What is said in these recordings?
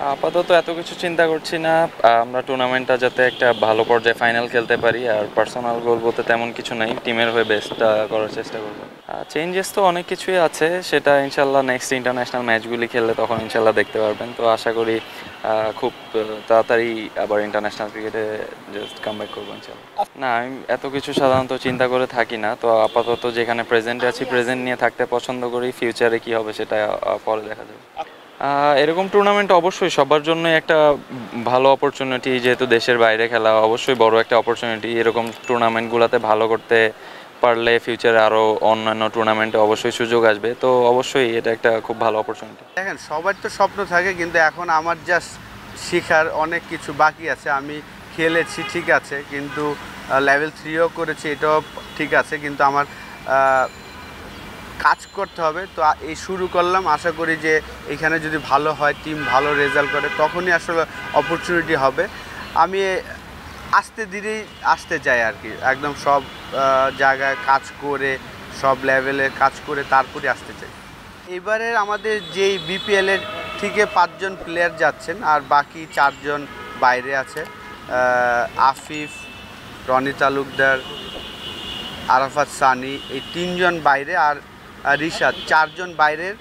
আপাতত এত কিছু চিন্তা করছি না। আমরা টুর্নামেন্টটা যাতে একটা ভালো পর্যায়ে ফাইনাল খেলতে পারি, আর পার্সোনাল গোল বলতে তেমন কিছু নেই, টিমের হয়ে বেস্টটা করার চেষ্টা করব। চেঞ্জেস তো অনেক কিছুই আছে, সেটা ইনশাল্লাহ নেক্সট ইন্টারন্যাশনাল ম্যাচগুলি খেললে তখন ইনশাল্লাহ দেখতে পারবেন। তো আশা করি খুব তাড়াতাড়ি আবার ইন্টারন্যাশনাল ক্রিকেটে জাস্ট কামব্যাক করবো ইনশাল্লাহ। না, আমি এত কিছু সাধারণত চিন্তা করে থাকি না। তো আপাতত যেখানে প্রেজেন্টে আছি প্রেজেন্ট নিয়ে থাকতে পছন্দ করি, ফিউচারে কি হবে সেটা পরে দেখা যাবে। এরকম টুর্নামেন্ট অবশ্যই সবার জন্য একটা ভালো অপরচুনিটি, যেহেতু দেশের বাইরে খেলা অবশ্যই বড় একটা অপরচুনিটি। এরকম টুর্নামেন্টগুলোতে ভালো করতে পারলে ফিউচারে আরও অন্যান্য টুর্নামেন্টে অবশ্যই সুযোগ আসবে। তো অবশ্যই এটা একটা খুব ভালো অপরচুনিটি। দেখেন, সবার তো স্বপ্ন থাকে, কিন্তু এখন আমার জাস্ট শেখার অনেক কিছু বাকি আছে। আমি খেলেছি ঠিক আছে, কিন্তু লেভেল 3ও করেছি, এটাও ঠিক আছে, কিন্তু আমার কাজ করতে হবে। তো এই শুরু করলাম, আশা করি যে এখানে যদি ভালো হয়, টিম ভালো রেজাল্ট করে, তখনই আসলে অপরচুনিটি হবে। আমি আস্তে ধীরেই আসতে চাই আর কি, একদম সব জায়গায় কাজ করে, সব লেভেলে কাজ করে তারপরে আসতে চাই। এবারে আমাদের যেই বিপিএলের থেকে 5জন প্লেয়ার যাচ্ছেন, আর বাকি 4জন বাইরে আছে। আফিফ, রনি তালুকদার, আরাফাত সানি, এই 3জন বাইরে, আর রিশাদ, 4জন বাইরের।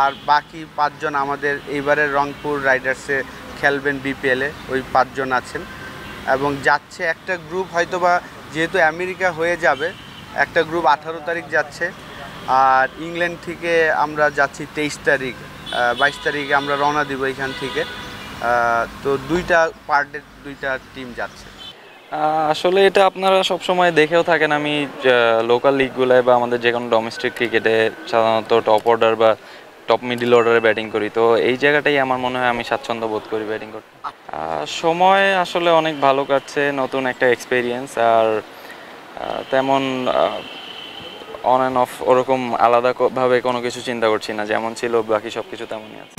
আর বাকি 5জন আমাদের এইবারের রংপুর রাইডার্সে খেলবেন বিপিএলে, ওই 5জন আছেন। এবং যাচ্ছে একটা গ্রুপ, হয়তোবা যেহেতু আমেরিকা হয়ে যাবে, একটা গ্রুপ 18 তারিখ যাচ্ছে। আর ইংল্যান্ড থেকে আমরা যাচ্ছি 23 তারিখ, 22 তারিখে আমরা রওনা দিব এখান থেকে। তো দুইটা পার্টের দুইটা টিম যাচ্ছে। আসলে এটা আপনারা সবসময় দেখেও থাকেন, আমি লোকাল লিগগুলোয় বা আমাদের যে কোনো ডোমেস্টিক ক্রিকেটে সাধারণত টপ অর্ডার বা টপ মিডল অর্ডারে ব্যাটিং করি। তো এই জায়গাটাই আমার মনে হয় আমি স্বাচ্ছন্দ্য বোধ করি ব্যাটিং করতে। সময় আসলে অনেক ভালো কাটছে, নতুন একটা এক্সপিরিয়েন্স। আর তেমন অন অ্যান্ড অফ ওরকম আলাদাভাবে কোনো কিছু চিন্তা করছি না, যেমন ছিল বাকি সব কিছু তেমনই আছে।